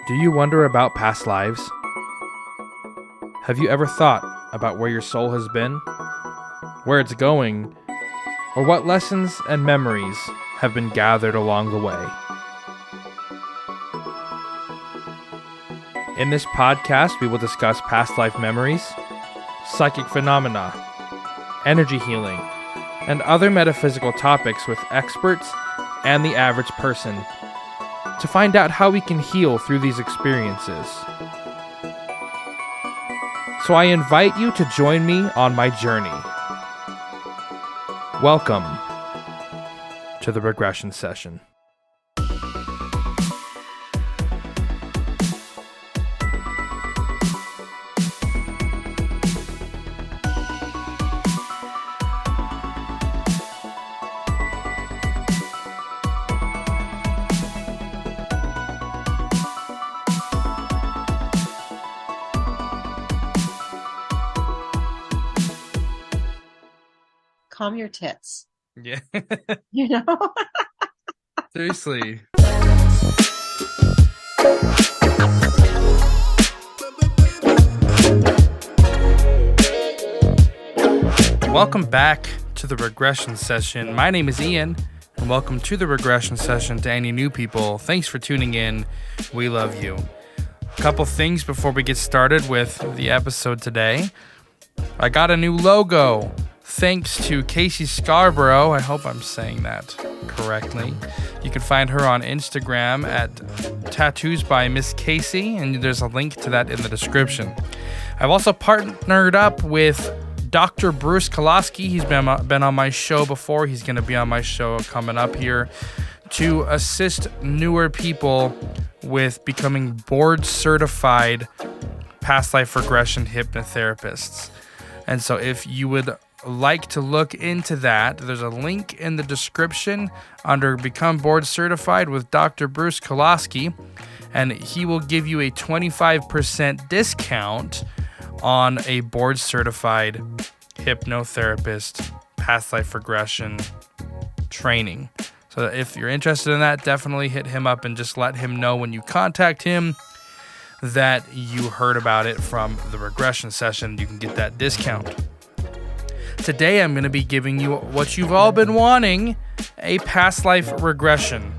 Do you wonder about past lives? Have you ever thought about where your soul has been, where it's going, or what lessons and memories have been gathered along the way? In this podcast, we will discuss past life memories, psychic phenomena, energy healing, and other metaphysical topics with experts and the average person to find out how we can heal through these experiences. So I invite you to join me on my journey. Welcome to the Regression Session. Calm your tits. Yeah. You know? Seriously. Welcome back to the Regression Session. My name is Ian, and welcome to the Regression Session to any new people. Thanks for tuning in. We love you. A couple things before we get started with the episode today. I got a new logo. Thanks to Casey Scarborough. I hope I'm saying that correctly. You can find her on Instagram at Tattoos by Miss Casey, and there's a link to that in the description. I've also partnered up with Dr. Bruce Koloski. He's been on my show before. He's going to be on my show coming up here to assist newer people with becoming board certified past life regression hypnotherapists. And so if you would like to look into that, there's a link in the description under Become Board Certified with Dr. Bruce Koloski, and he will give you a 25% discount on a board certified hypnotherapist past life regression training. So if you're interested in that, definitely hit him up and just let him know when you contact him that you heard about it from the regression session. You can get that discount. Today, I'm going to be giving you what you've all been wanting, a past life regression.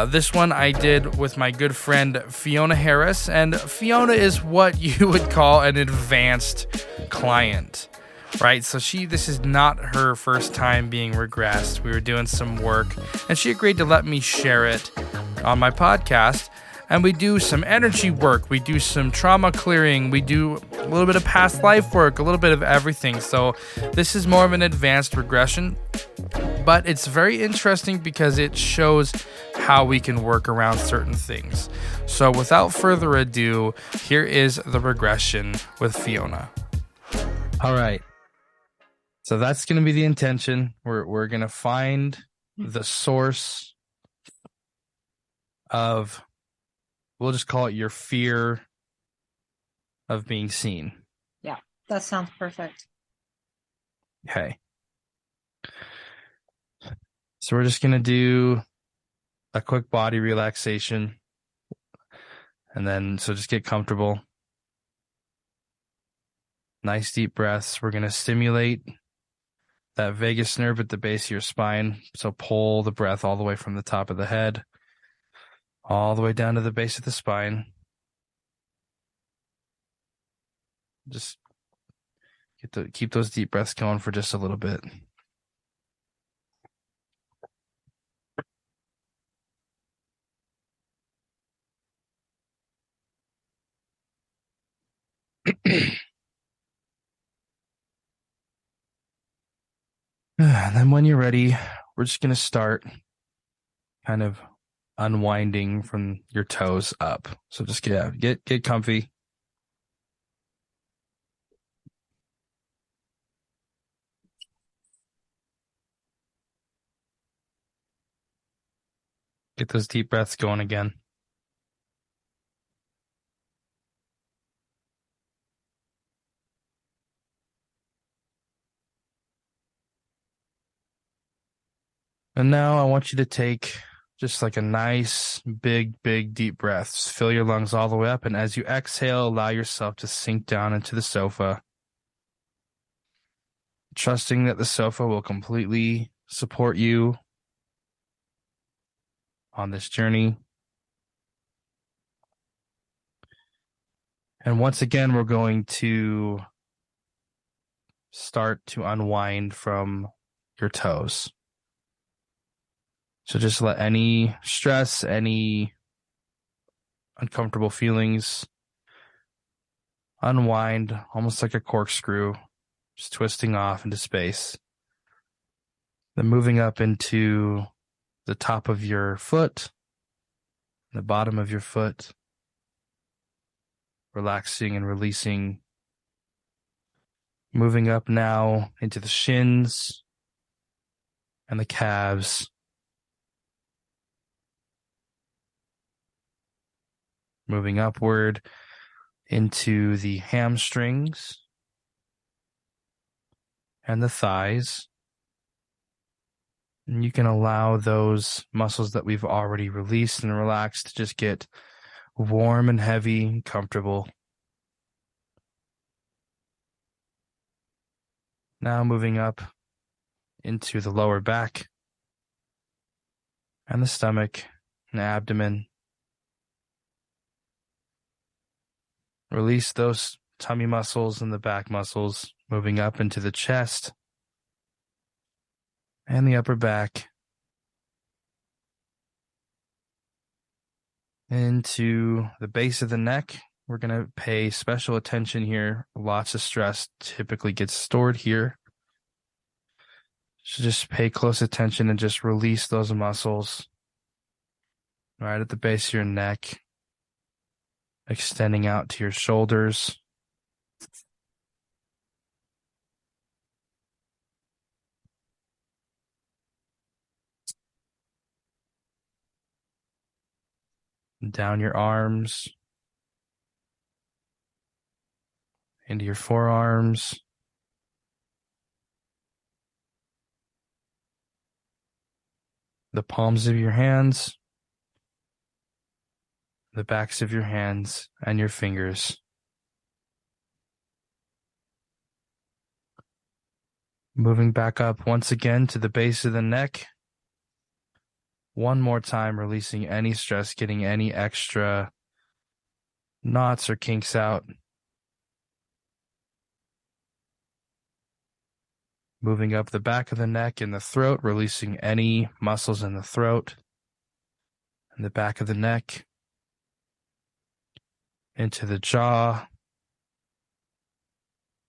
This one I did with my good friend Fiona Harris, and Fiona is what you would call an advanced client, right? So this is not her first time being regressed. We were doing some work, and she agreed to let me share it on my podcast. And we do some energy work, we do some trauma clearing, we do a little bit of past life work, a little bit of everything. So this is more of an advanced regression, but it's very interesting because it shows how we can work around certain things. So without further ado, here is the regression with Fiona. All right. So that's going to be the intention. We're going to find the source of, we'll just call it your fear of being seen. Yeah, that sounds perfect. Okay. So we're just going to do a quick body relaxation. And then, so just get comfortable. Nice deep breaths. We're going to stimulate that vagus nerve at the base of your spine. So pull the breath all the way from the top of the head all the way down to the base of the spine. Just keep those deep breaths going for just a little bit. And then when you're ready, we're just going to start kind of unwinding from your toes up. So just get comfy. Get those deep breaths going again. And now I want you to take Just like a nice, big, big, deep breath. Just fill your lungs all the way up. And as you exhale, allow yourself to sink down into the sofa, trusting that the sofa will completely support you on this journey. And once again, we're going to start to unwind from your toes. So just let any stress, any uncomfortable feelings unwind almost like a corkscrew, just twisting off into space. Then moving up into the top of your foot, the bottom of your foot, relaxing and releasing. Moving up now into the shins and the calves. Moving upward into the hamstrings and the thighs. And you can allow those muscles that we've already released and relaxed to just get warm and heavy and comfortable. Now moving up into the lower back and the stomach and the abdomen. Release those tummy muscles and the back muscles, moving up into the chest and the upper back, into the base of the neck. We're going to pay special attention here. Lots of stress typically gets stored here. So just pay close attention and just release those muscles right at the base of your neck, extending out to your shoulders. Down your arms, into your forearms, the palms of your hands, the backs of your hands, and your fingers. Moving back up once again to the base of the neck. One more time, releasing any stress, getting any extra knots or kinks out. Moving up the back of the neck and the throat, releasing any muscles in the throat and the back of the neck, into the jaw,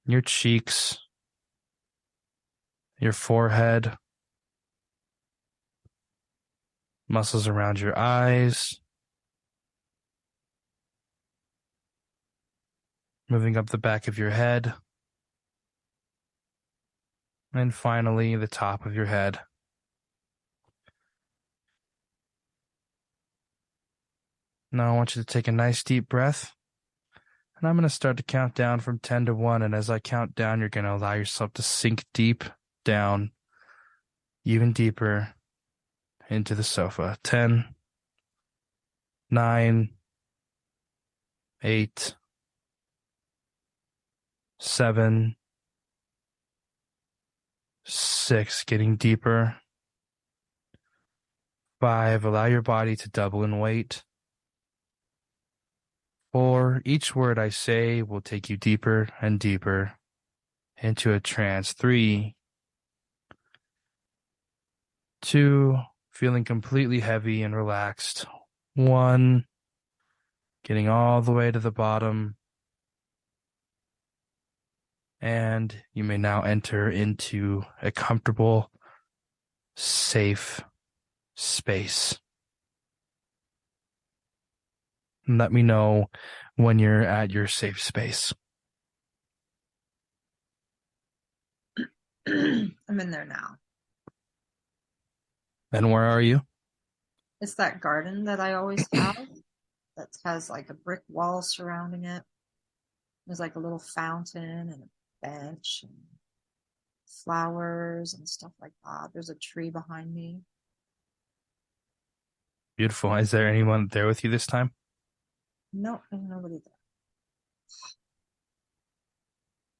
your cheeks, your forehead, muscles around your eyes, moving up the back of your head, and finally the top of your head. Now I want you to take a nice deep breath, and I'm going to start to count down from 10 to 1, and as I count down, you're going to allow yourself to sink deep down, even deeper into the sofa. 10, 9, 8, 7, 6, getting deeper. 5, allow your body to double in weight. 4, each word I say will take you deeper and deeper into a trance. 3, 2, feeling completely heavy and relaxed. 1, getting all the way to the bottom. And you may now enter into a comfortable, safe space. And let me know when you're at your safe space. I'm in there now. And where are you? It's that garden that I always have that has like a brick wall surrounding it. There's like a little fountain and a bench and flowers and stuff like that. There's a tree behind me. Beautiful. Is there anyone there with you this time? No, there's nobody there.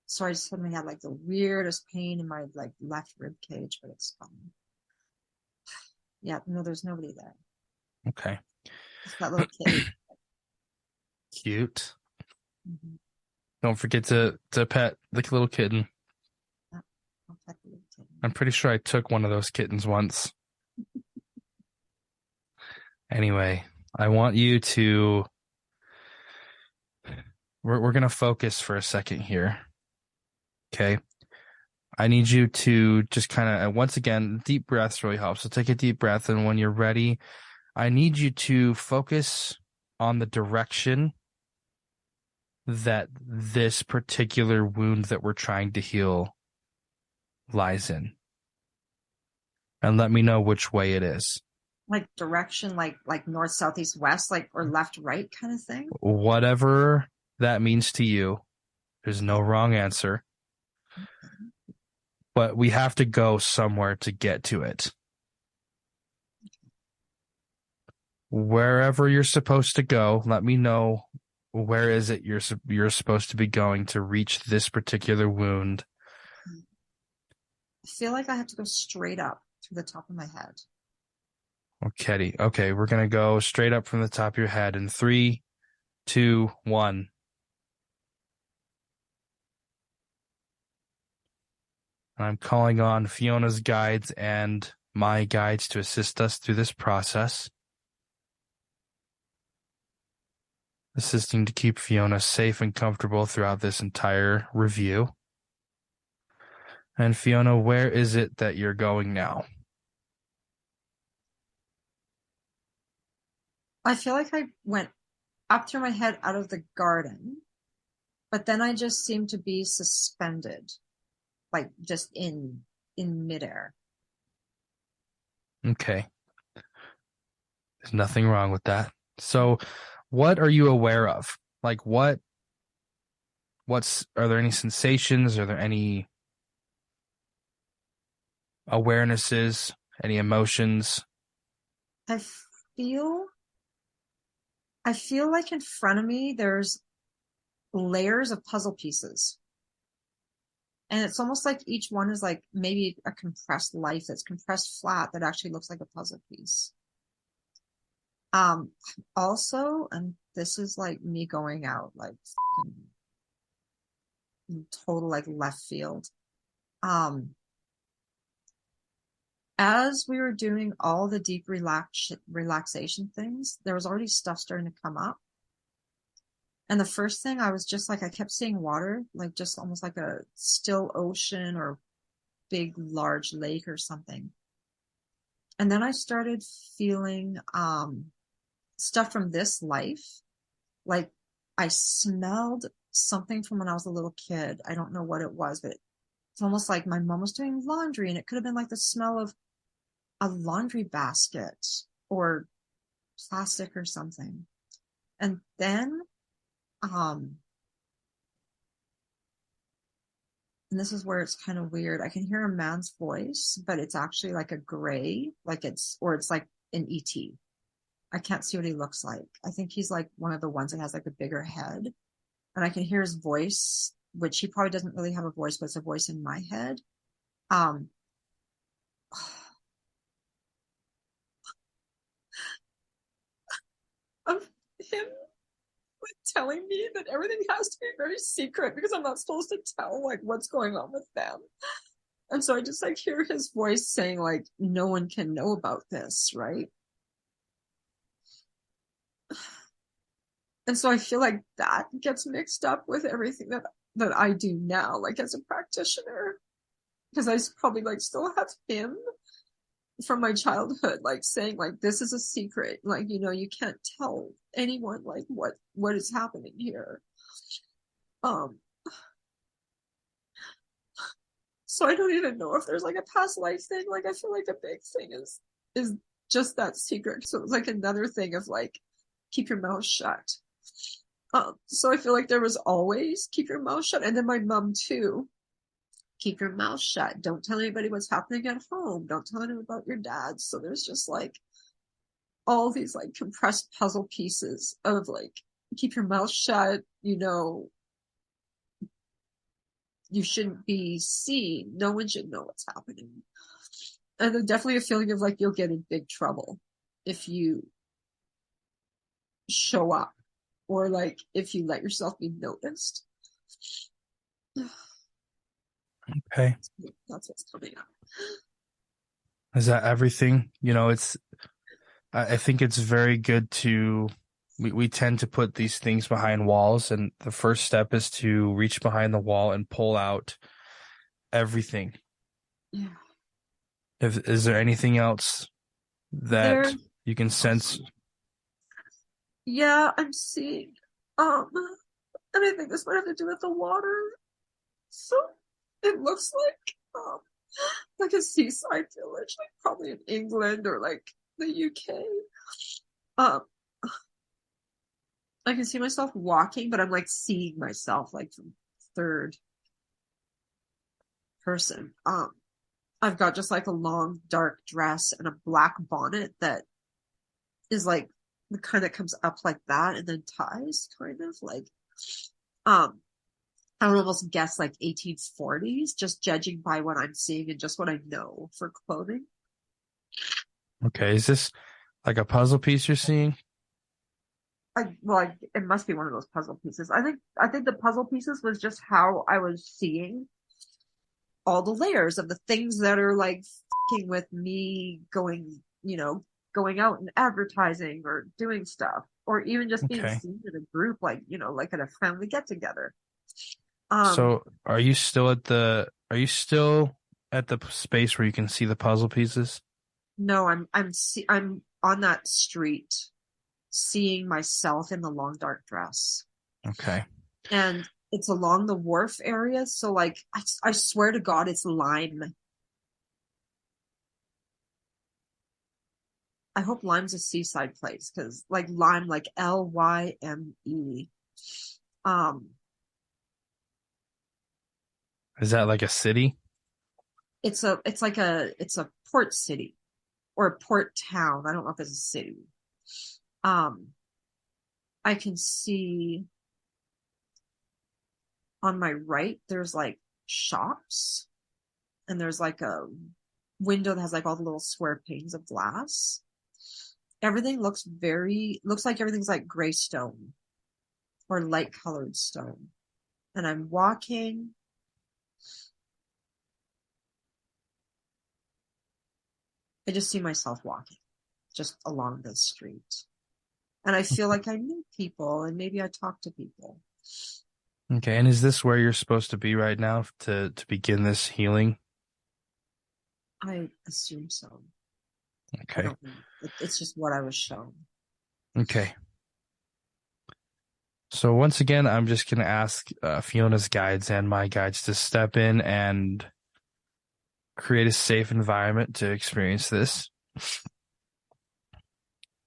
So I suddenly had like the weirdest pain in my like left rib cage, but it's fine. Yeah, no, there's nobody there. Okay. Just that little kitty. Cute. Mhm. Don't forget to pet the little kitten. Yeah, I'll pet the little kitty. I'm pretty sure I took one of those kittens once. Anyway, I want you to we're gonna focus for a second here. Okay. I need you to just kind of once again, deep breaths really helps. So take a deep breath, and when you're ready, I need you to focus on the direction that this particular wound that we're trying to heal lies in. And let me know which way it is. Like direction, like north, south, east, west, like or left, right kind of thing. Whatever that means to you, there's no wrong answer, but we have to go somewhere to get to it. Wherever you're supposed to go, let me know where is it you're supposed to be going to reach this particular wound. I feel like I have to go straight up through the top of my head. Okay, okay, we're gonna go straight up from the top of your head in 3, 2, 1. I'm calling on Fiona's guides and my guides to assist us through this process, assisting to keep Fiona safe and comfortable throughout this entire review. And Fiona, where is it that you're going now? I feel like I went up through my head out of the garden, but then I just seemed to be suspended, like just in midair. Okay, there's nothing wrong with that. So, what are you aware of? Like are there any sensations? Are there any awarenesses, any emotions? I feel I feel like in front of me there's layers of puzzle pieces. And it's almost like each one is like maybe a compressed life that's compressed flat that actually looks like a puzzle piece. Um, Also, and this is like me going out like total like left field. Um, as we were doing all the deep relaxation things, there was already stuff starting to come up. And the first thing I was just like, I kept seeing water, like just almost like a still ocean or big, large lake or something. And then I started feeling stuff from this life. Like I smelled something from when I was a little kid. I don't know what it was, but it's almost like my mom was doing laundry and it could have been like the smell of a laundry basket or plastic or something. And then, um, and this is where it's kind of weird. I can hear a man's voice, but it's actually like a gray, or it's like an ET. I can't see what he looks like. I think he's like one of the ones that has like a bigger head. And I can hear his voice, which he probably doesn't really have a voice, but it's a voice in my head. Um, of him telling me that everything has to be very secret because I'm not supposed to tell like what's going on with them. And so I just like hear his voice saying like no one can know about this, right? And so I feel like that gets mixed up with everything that I do now, like as a practitioner, because I probably like still have him from my childhood, like saying like this is a secret, like you can't tell anyone like what is happening here. Um, so I don't even know if there's like a past life thing. Like I feel like a big thing is just that secret. So it was like another thing of like keep your mouth shut. So I feel like there was always keep your mouth shut, and then my mom too. Keep your mouth shut. Don't tell anybody what's happening at home. Don't tell anyone about your dad. So there's just like all these like compressed puzzle pieces of like keep your mouth shut, you shouldn't be seen. No one should know what's happening. And then definitely a feeling of like you'll get in big trouble if you show up or like if you let yourself be noticed. Okay. That's what's coming up. Is that everything? I think it's very good we tend to put these things behind walls, and the first step is to reach behind the wall and pull out everything. Yeah. Is there anything else There, that you can sense? yeah, I'm seeing, and I think this might have to do with the water. So it looks like a seaside village, like probably in England or like the UK. Um, I can see myself walking, but I'm like seeing myself like from third person. I've got just like a long dark dress and a black bonnet that is like the kind that comes up like that and then ties kind of like um I would almost guess like 1840s, just judging by what I'm seeing and just what I know for clothing. Okay, is this like a puzzle piece you're seeing? It must be one of those puzzle pieces. I think the puzzle pieces was just how I was seeing all the layers of the things that are like with me going out and advertising or doing stuff, or even just being Okay. seen in a group, like at a family get together. Um, So are you still at the space where you can see the puzzle pieces? no, I'm on that street, seeing myself in the long dark dress, Okay. and it's along the wharf area. So like, I swear to God, it's Lime. I hope Lime's a seaside place because like Lime, like Lyme. Um, Is that like a city? it's a port city or a port town. I don't know if it's a city. Um, I can see on my right there's like shops and there's like a window that has like all the little square panes of glass. Everything looks like everything's like gray stone or light colored stone. And I'm walking. I just see myself walking just along this street. And I feel like I meet people and maybe I talk to people. Okay, and is this where you're supposed to be right now to begin this healing? I assume so. I Okay. don't know. It's just what I was shown. Okay. So once again, I'm just gonna ask Fiona's guides and my guides to step in and create a safe environment to experience this.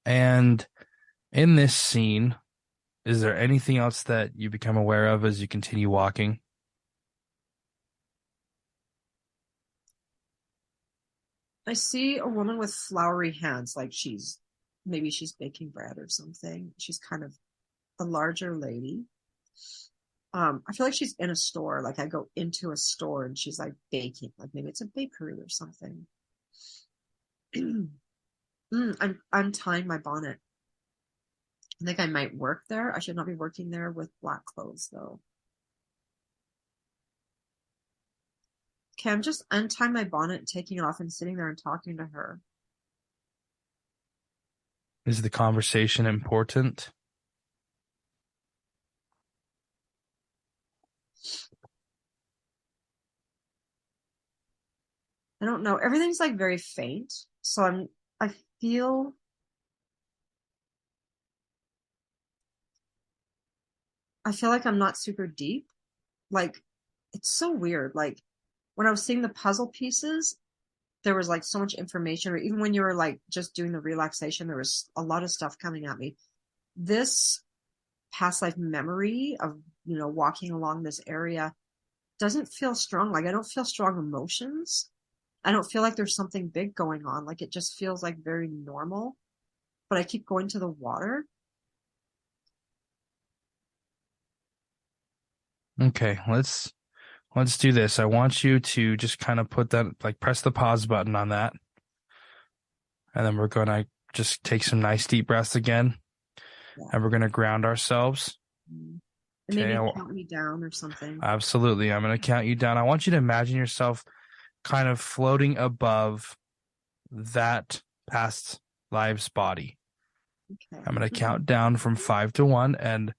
And in this scene, is there anything else that you become aware of as you continue walking? I see a woman with flowery hands, like maybe she's baking bread or something. She's kind of a larger lady. I feel like she's in a store. Like I go into a store and she's like baking, like maybe it's a bakery or something. I'm tying my bonnet. I think I might work there. I should not be working there with black clothes though. Okay, I'm just untying my bonnet, taking it off, and sitting there and talking to her. Is the conversation important? I don't know. Everything's like very faint. So I feel I feel like I'm not super deep. Like it's so weird. Like when I was seeing the puzzle pieces, there was like so much information, or even when you were like just doing the relaxation, there was a lot of stuff coming at me. This past life memory of, walking along this area doesn't feel strong. Like I don't feel strong emotions. I don't feel like there's something big going on. Like it just feels like very normal. but I keep going to the water. Okay, let's do this. I want you to just kind of put that, like, press the pause button on that, and then we're gonna just take some nice deep breaths again, Yeah. and we're gonna ground ourselves. And Okay, maybe count me down or something. absolutely. I'm gonna count you down. I want you to imagine yourself kind of floating above that past live's body. Okay. I'm gonna count down from 5 to 1, and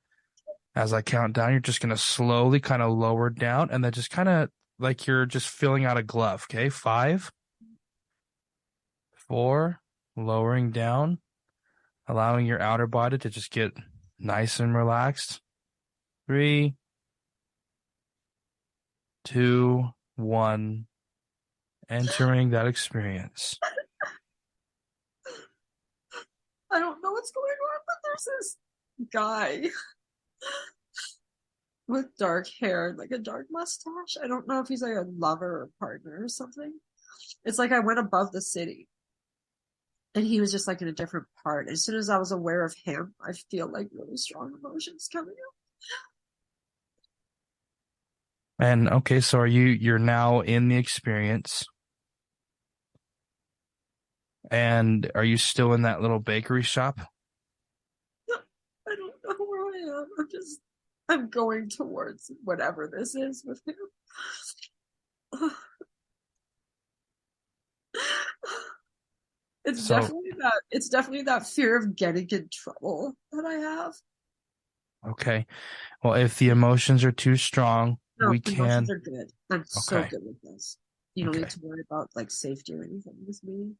as I count down, you're just gonna slowly kind of lower down, and then just kind of like you're just filling out a glove. Okay, 5, 4, lowering down, allowing your outer body to just get nice and relaxed. 3, 2, 1, entering that experience. I don't know what's going on, but there's this guy with dark hair, like a dark mustache. I don't know if he's like a lover or partner or something. It's like I went above the city and he was just like in a different part. As soon as I was aware of him, I feel like really strong emotions coming up. And okay, so you're now in the experience, and are you still in that little bakery shop? I don't know where I am. I'm going towards whatever this is with him. So, It's definitely that fear of getting in trouble that I have. okay. Well, if the emotions are too strong, No, we emotions can. are good. I'm so Okay. good with this. You don't need Okay. to worry about like safety or anything with me.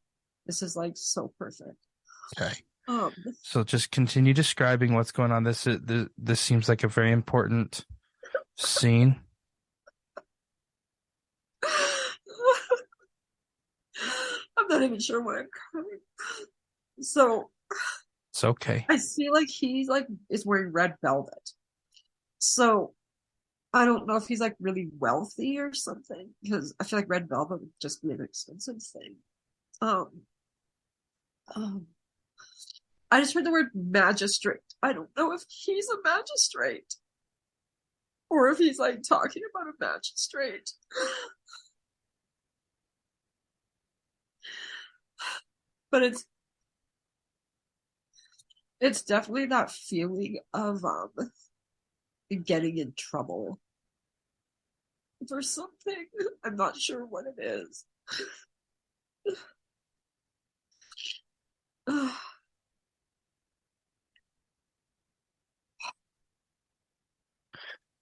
This is like so perfect. Okay. Um, So just continue describing what's going on. This seems like a very important scene. I'm not even sure why I'm crying. So It's okay. I see like he's like is wearing red velvet. So I don't know if he's like really wealthy or something because I feel like red velvet would just be an expensive thing. Um, um, I just heard the word magistrate. I don't know if he's a magistrate or if he's like talking about a magistrate. But it's definitely that feeling of getting in trouble for something. I'm not sure what it is.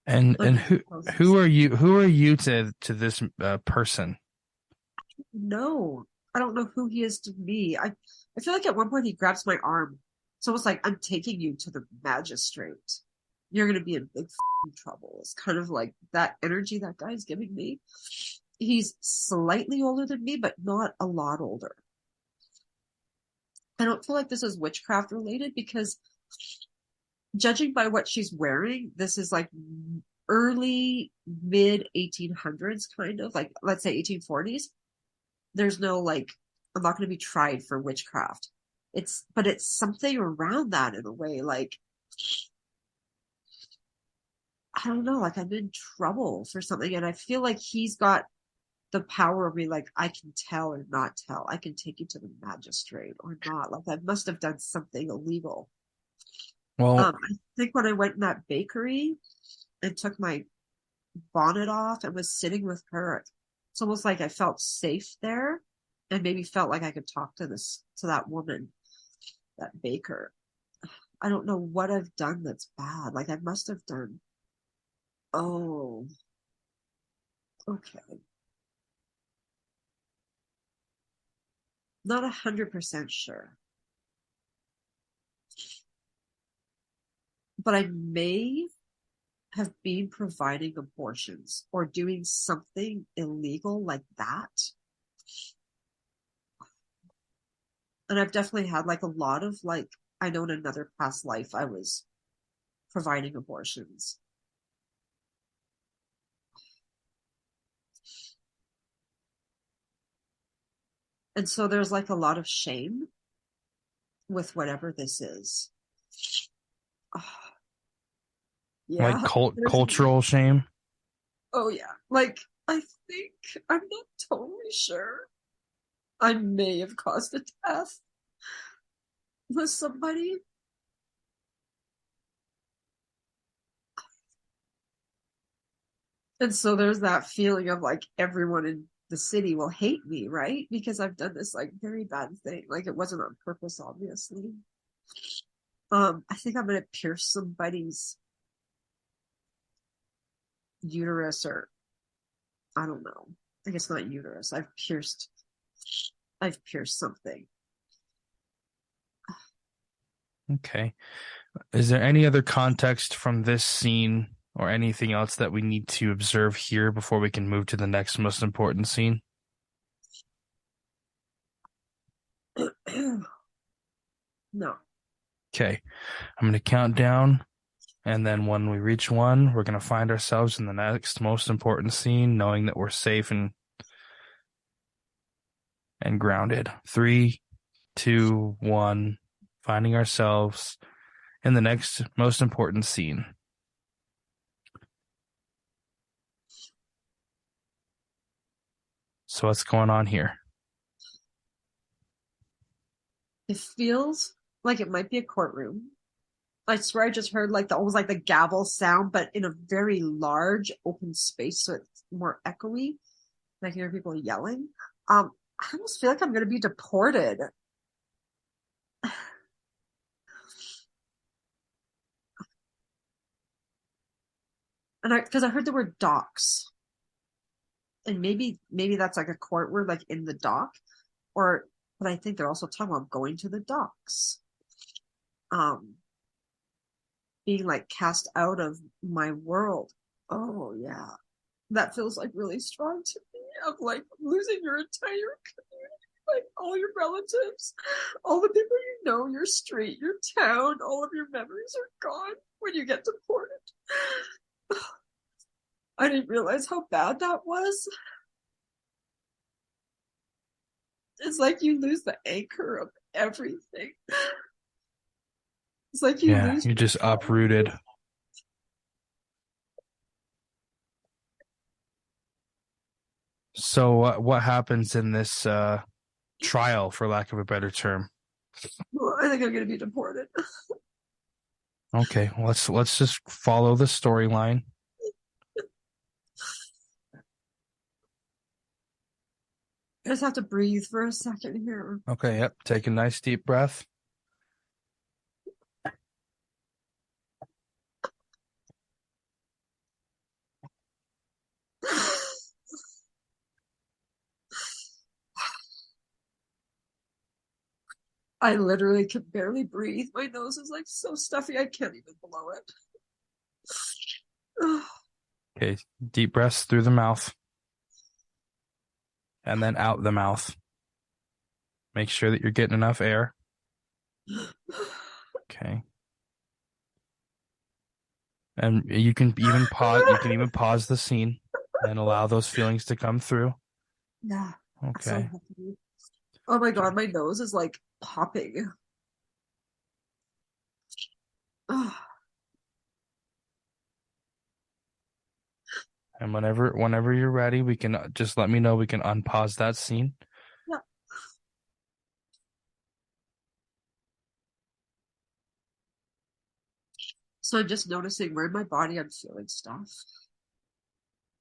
And I'm who are you to this person? no, I don't know who he is to me. I feel like at one point he grabs my arm. It's almost like I'm taking you to the magistrate. You're gonna be in big trouble. It's kind of like that energy that guy's giving me. He's slightly older than me, but not a lot older. I don't feel like this is witchcraft related because judging by what she's wearing, this is like early mid 1800s kind of like let's say 1840s. There's no like I'm not going to be tried for witchcraft. But it's something around that in a way like I don't know, like I'm in trouble for something and I feel like he's got the power of me like I can tell or not tell. I can take you to the magistrate or not. Like I must have done something illegal. Well, I think when I went in that bakery and took my bonnet off and was sitting with her, it's almost like I felt safe there and maybe felt like I could talk to that woman, that baker. I don't know what I've done that's bad. Like I must have done. Oh, okay. Not 100% sure, but I may have been providing abortions or doing something illegal like that. And I've definitely had like a lot of like, I know in another past life I was providing abortions. And so there's like a lot of shame with whatever this is. Oh, Like yeah. cultural shame? Oh yeah. Like I think I'm not totally sure. I may have caused a death with somebody. And so there's that feeling of like everyone in the city will hate me, right? Because I've done this like very bad thing. Like it wasn't on purpose, obviously. I think I'm gonna pierce somebody's uterus, or I don't know. I guess not uterus. I've pierced something. Okay. Is there any other context from this scene or anything else that we need to observe here before we can move to the next most important scene? No. Okay. I'm going to count down, and then when we reach one, we're going to find ourselves in the next most important scene, knowing that we're safe and grounded. 3, 2, 1, finding ourselves in the next most important scene. So what's going on here? It feels like it might be a courtroom. I swear I just heard like the almost like the gavel sound, but in a very large open space, so it's more echoey. I can hear people yelling. I almost feel like I'm gonna be deported. And because I heard the word docks. And maybe that's like a court word, like in the dock. Or but I think they're also talking about going to the docks. Um being like cast out of my world. Oh yeah. That feels like really strong to me of like losing your entire community, like all your relatives, all the people you know, your street, your town, all of your memories are gone when you get deported. I didn't realize how bad that was. It's like you lose the anchor of everything. It's like you Yeah, lose you're just uprooted. So what happens in this trial, for lack of a better term? I think I'm gonna be deported. Okay, let's just follow the storyline. I just have to breathe for a second here. Okay, yep. Take a nice deep breath. I literally can barely breathe. My nose is like so stuffy I can't even blow it. Okay, deep breaths through the mouth and then out the mouth. Make sure that you're getting enough air. Okay. And you can even pause the scene and allow those feelings to come through. Yeah. So Okay. happy. Oh my god, my nose is like popping. And whenever you're ready, we can just let me know. We can unpause that scene. Yeah. So I'm just noticing where in my body I'm feeling stuff.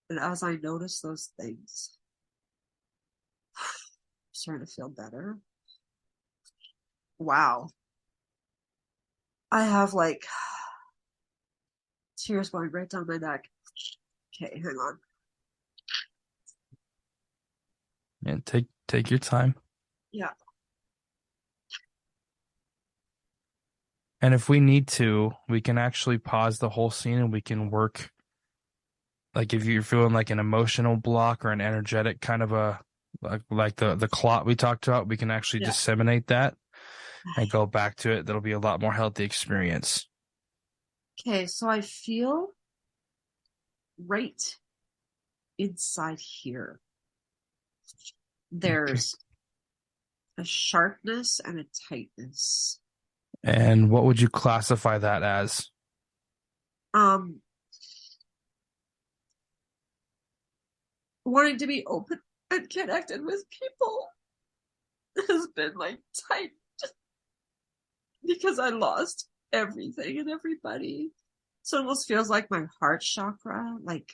And as I notice those things, I'm starting to feel better. Wow. I have like tears going right down my neck. Okay, hang on. And take your time. Yeah. And if we need to, we can actually pause the whole scene and we can work. Like if you're feeling like an emotional block or an energetic kind of a like the clot we talked about, we can actually Yeah. disseminate that and go back to it. That'll be a lot more healthy experience. Okay, so I feel right inside here. Okay. There's a sharpness and a tightness. And what would you classify that as? Um, Wanting to be open and connected with people has been like tight because I lost everything and everybody. So it almost feels like my heart chakra like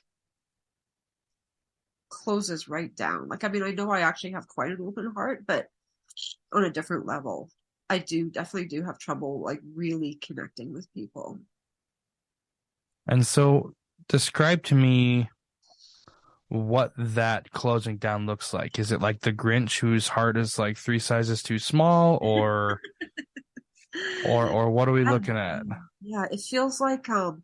closes right down. Like, I mean, I know I actually have quite an open heart, but on a different level. I definitely do have trouble like really connecting with people. And so describe to me what that closing down looks like. Is it like the Grinch whose heart is like three sizes too small, or what are we looking at? Yeah, it feels like an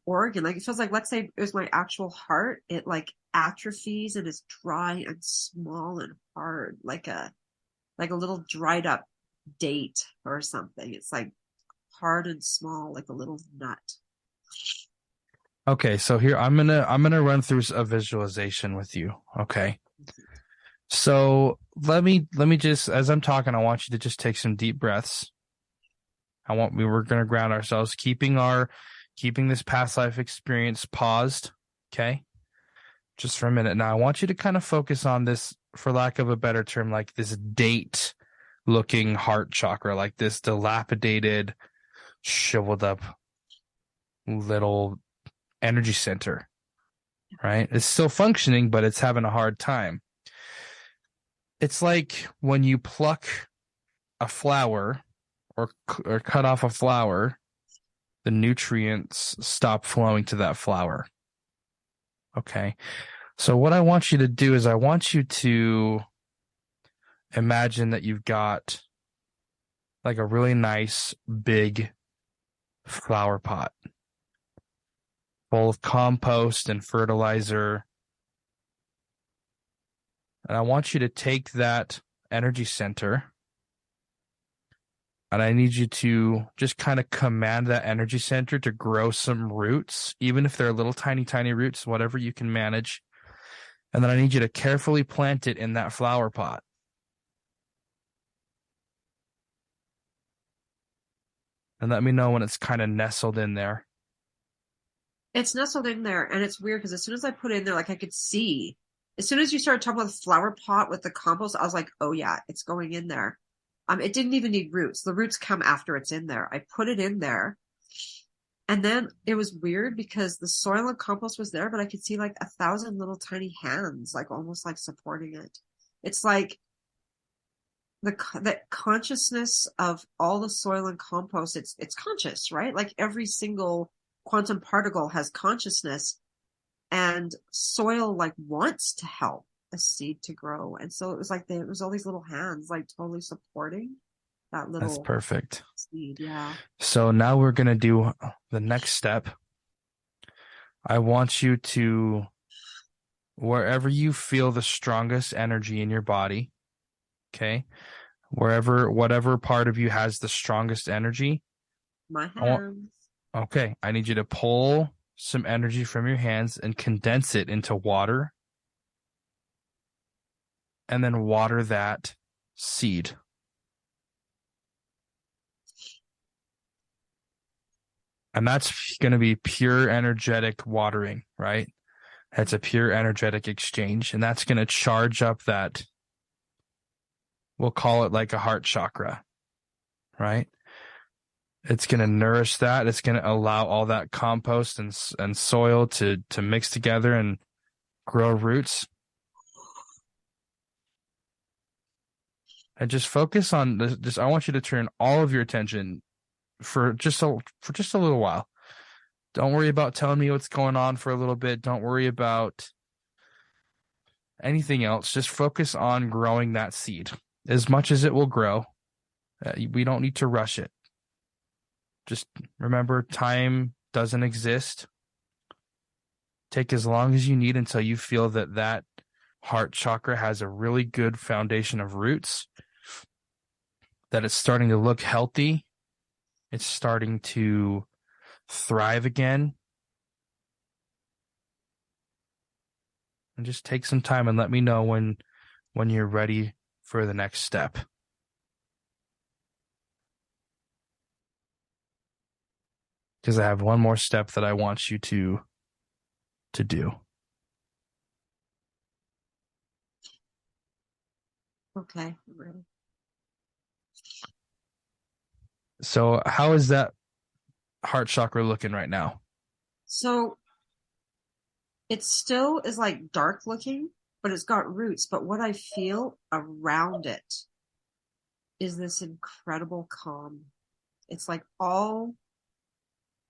organ. Like it feels like, let's say it was my actual heart, it like atrophies and is dry and small and hard, like a little dried up date or something. It's like hard and small, like a little nut. Okay, so here I'm gonna run through a visualization with you. Okay. So let me just as I'm talking, I want you to just take some deep breaths. We were gonna ground ourselves, keeping this past life experience paused. Okay. Just for a minute. Now I want you to kind of focus on this, for lack of a better term, like this date looking heart chakra, like this dilapidated, shriveled up little energy center, right? It's still functioning, but it's having a hard time. It's like when you pluck a flower or cut off a flower, the nutrients stop flowing to that flower. Okay. So what I want you to do is I want you to imagine that you've got like a really nice big flower pot full of compost and fertilizer. And I want you to take that energy center and I need you to just kind of command that energy center to grow some roots, even if they're little tiny, tiny roots, whatever you can manage. And then I need you to carefully plant it in that flower pot. And let me know when it's kind of nestled in there. It's nestled in there, and it's weird because as soon as I put it in there, like I could see. As soon as you started talking about the flower pot with the compost, I was like, oh yeah, it's going in there. It didn't even need roots. The roots come after it's in there. I put it in there, and then it was weird because the soil and compost was there, but I could see like 1,000 little tiny hands, like almost like supporting it. It's like the consciousness of all the soil and compost. It's conscious, right? Like every single quantum particle has consciousness, and soil like wants to help a seed to grow. And so it was like it was all these little hands like totally supporting that That's little perfect. seed. Yeah. So now we're going to do the next step. I want you to, wherever you feel the strongest energy in your body, okay, whatever part of you has the strongest energy, My I want, hands. okay, I need you to pull some energy from your hands and condense it into water, and then water that seed. And that's going to be pure energetic watering, right? That's a pure energetic exchange. And that's going to charge up that, we'll call it like a heart chakra, right? It's going to nourish that. It's going to allow all that compost and soil to mix together and grow roots. And just focus on this. Just I want you to turn all of your attention for just a little while. Don't worry about telling me what's going on for a little bit. Don't worry about anything else. Just focus on growing that seed as much as it will grow. We don't need to rush it. Just remember, time doesn't exist. Take as long as you need until you feel that heart chakra has a really good foundation of roots, that it's starting to look healthy. It's starting to thrive again. And just take some time and let me know when you're ready for the next step. Because I have one more step that I want you to do. Okay, I'm ready. So how is that heart chakra looking right now? So it still is like dark looking, but it's got roots. But what I feel around it is this incredible calm. It's like all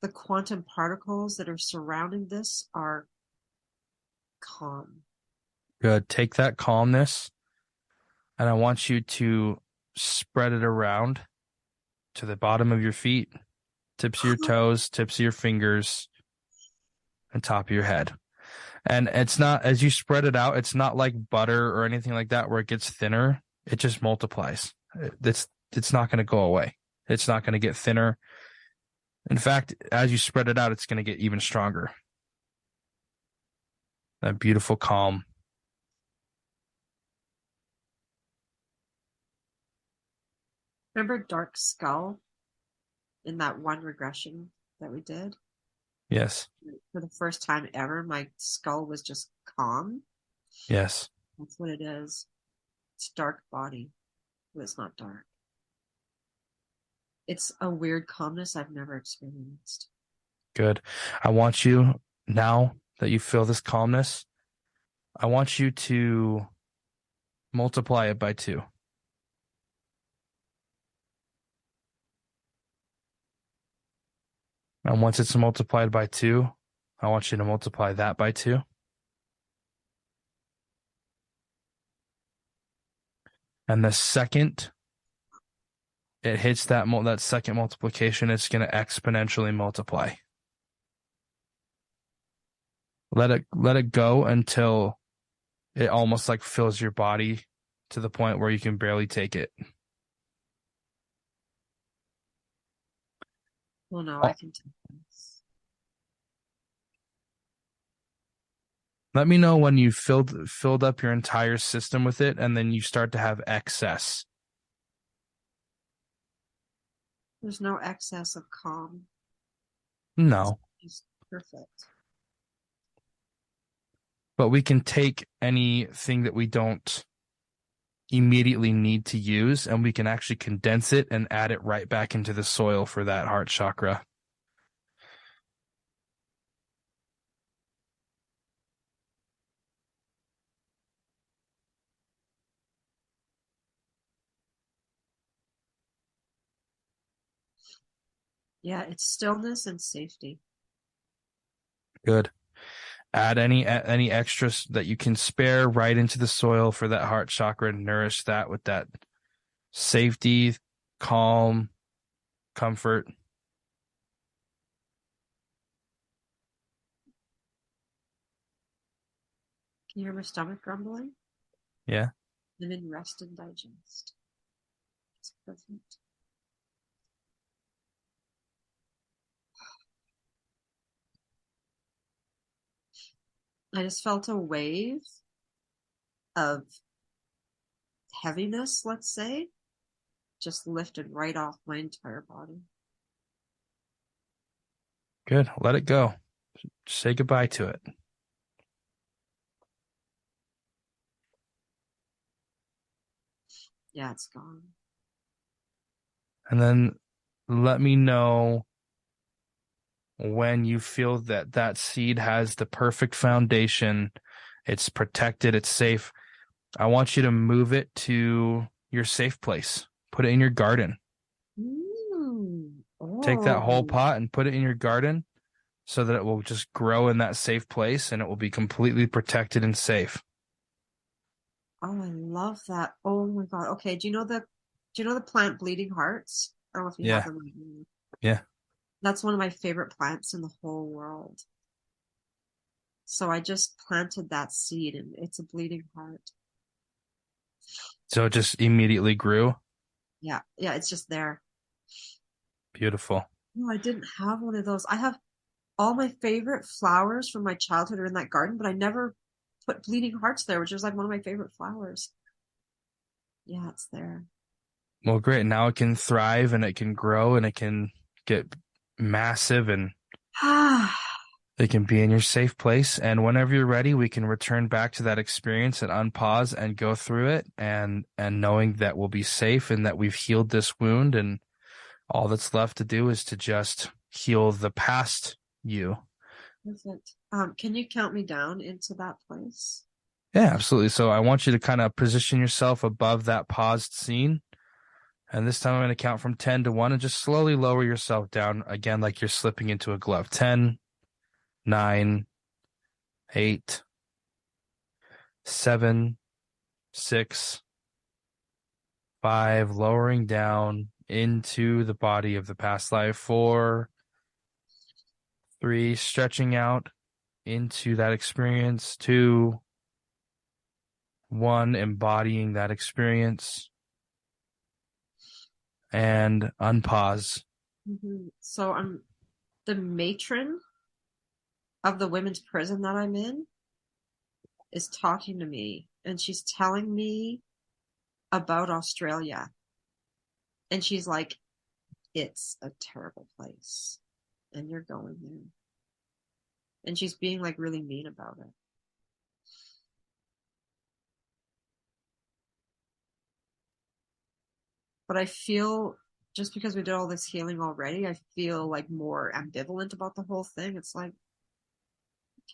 the quantum particles that are surrounding this are calm. Good. Take that calmness and I want you to spread it around to the bottom of your feet, tips of your toes, tips of your fingers, and top of your head. And it's not, as you spread it out, it's not like butter or anything like that where it gets thinner. It just multiplies. It's not going to go away. It's not going to get thinner. In fact, as you spread it out, it's going to get even stronger. That beautiful calm. Remember Dark Skull in that one regression that we did? Yes. For the first time ever, my skull was just calm. Yes. That's what it is. It's dark body, but it's not dark. It's a weird calmness I've never experienced. Good. I want you, now that you feel this calmness, I want you to multiply it by 2. And once it's multiplied by 2, I want you to multiply that by 2. And the second it hits that second multiplication, it's going to exponentially multiply. Let it go until it almost like fills your body to the point where you can barely take it. Well, no, I can take this. Let me know when you filled up your entire system with it, and then you start to have excess. There's no excess of calm. No. It's perfect. But we can take anything that we don't immediately need to use, and we can actually condense it and add it right back into the soil for that heart chakra. Yeah, it's stillness and safety. Good. Add any extras that you can spare right into the soil for that heart chakra and nourish that with that safety, calm, comfort. Can you hear my stomach grumbling? Yeah. I'm in rest and digest. It's perfect. I just felt a wave of heaviness, let's say, just lifted right off my entire body. Good. Let it go. Say goodbye to it. Yeah, it's gone. And then let me know when you feel that that seed has the perfect foundation, it's protected, it's safe. I want you to move it to your safe place. Put it in your garden. Take that whole Oh, pot and put it in your garden so that it will just grow in that safe place and it will be completely protected and safe. oh, I love that. Oh my God. Okay, do you know the plant bleeding hearts? I don't know if you have Yeah. them. Right now. Yeah. That's one of my favorite plants in the whole world. So I just planted that seed and it's a bleeding heart. So it just immediately grew. Yeah, yeah, it's just there. Beautiful. No, I didn't have one of those. I have all my favorite flowers from my childhood are in that garden, but I never put bleeding hearts there, which is like one of my favorite flowers. Yeah, it's there. Well, great. Now it can thrive and it can grow and it can get massive and Ah, it can be in your safe place. And whenever you're ready, we can return back to that experience and unpause and go through it and knowing that we'll be safe and that we've healed this wound and all that's left to do is to just heal the past you. perfect. Can you count me down into that place? Yeah, absolutely. So I want you to kind of position yourself above that paused scene. And this time I'm going to count from 10 to 1 and just slowly lower yourself down again, like you're slipping into a glove. 10, 9, 8, 7, 6, 5, lowering down into the body of the past life. 4, 3, stretching out into that experience. 2, 1, embodying that experience. And unpause. So I'm the matron of the women's prison that I'm in is talking to me, and she's telling me about Australia. And she's like, it's a terrible place, and you're going there. And she's being like really mean about it. But I feel just because we did all this healing already, I feel like more ambivalent about the whole thing. It's like,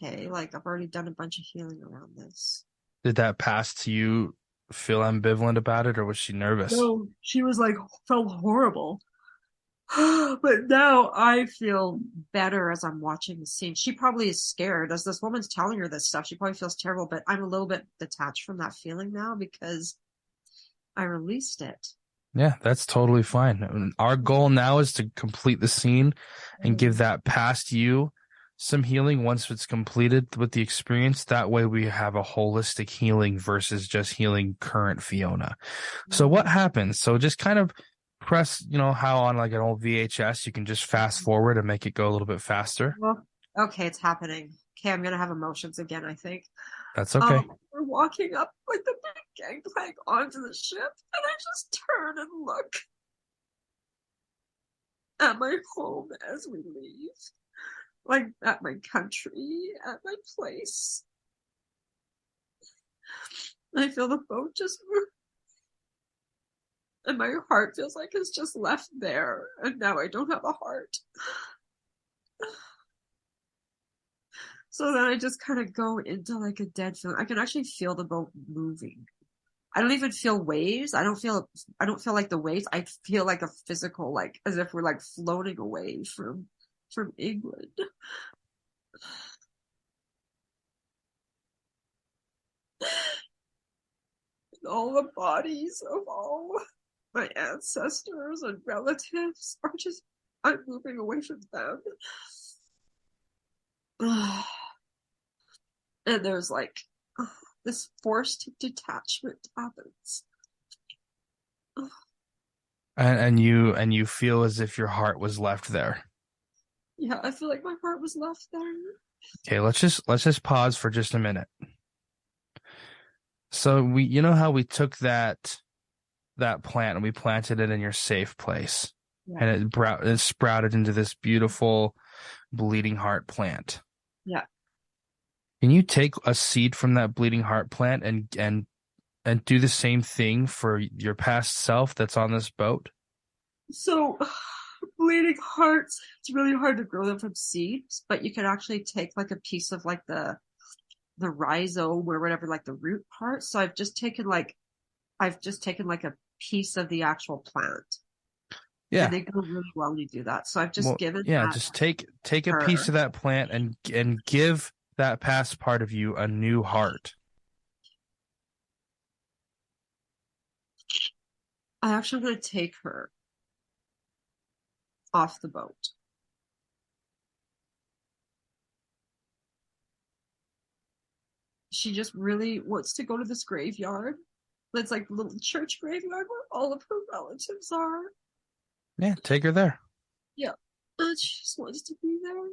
okay, like I've already done a bunch of healing around this. Did that past you feel ambivalent about it, or was she nervous? No, she was like, felt horrible. But now I feel better as I'm watching the scene. She probably is scared as this woman's telling her this stuff. She probably feels terrible, but I'm a little bit detached from that feeling now because I released it. Yeah, that's totally fine. Our goal now is to complete the scene and give that past you some healing once it's completed with the experience. That way we have a holistic healing versus just healing current Fiona. So what happens? So just kind of press, how on like an old VHS, you can just fast forward and make it go a little bit faster. Well, okay, it's happening. Okay, I'm gonna have emotions again, I think. That's okay. We're walking up like the big gangplank onto the ship, and I just turn and look at my home as we leave. Like at my country, at my place. I feel the boat just move, and my heart feels like it's just left there, and now I don't have a heart. So then I just kind of go into like a dead feeling. I can actually feel the boat moving. I don't even feel waves. I don't feel like the waves. I feel like a physical, like as if we're like floating away from England. And all the bodies of all my ancestors and relatives are just I'm moving away from them. And there's like this forced detachment happens. And you feel as if your heart was left there. Yeah, I feel like my heart was left there. Okay, let's just pause for just a minute. So you know how we took that plant and we planted it in your safe place, Yeah. and it sprouted into this beautiful bleeding heart plant. Yeah. Can you take a seed from that bleeding heart plant and do the same thing for your past self that's on this boat? So bleeding hearts, it's really hard to grow them from seeds, but you can actually take like a piece of like the rhizome or whatever, like the root part. So I've just taken like a piece of the actual plant. Yeah. And they go really well when you do that. So I've just Well, given yeah, that just take a piece her. of that plant and give that past part of you a new heart. I actually want to take her off the boat. She just really wants to go to this graveyard. It's like the little church graveyard where all of her relatives are. Yeah, take her there. Yeah. And she just wants to be there.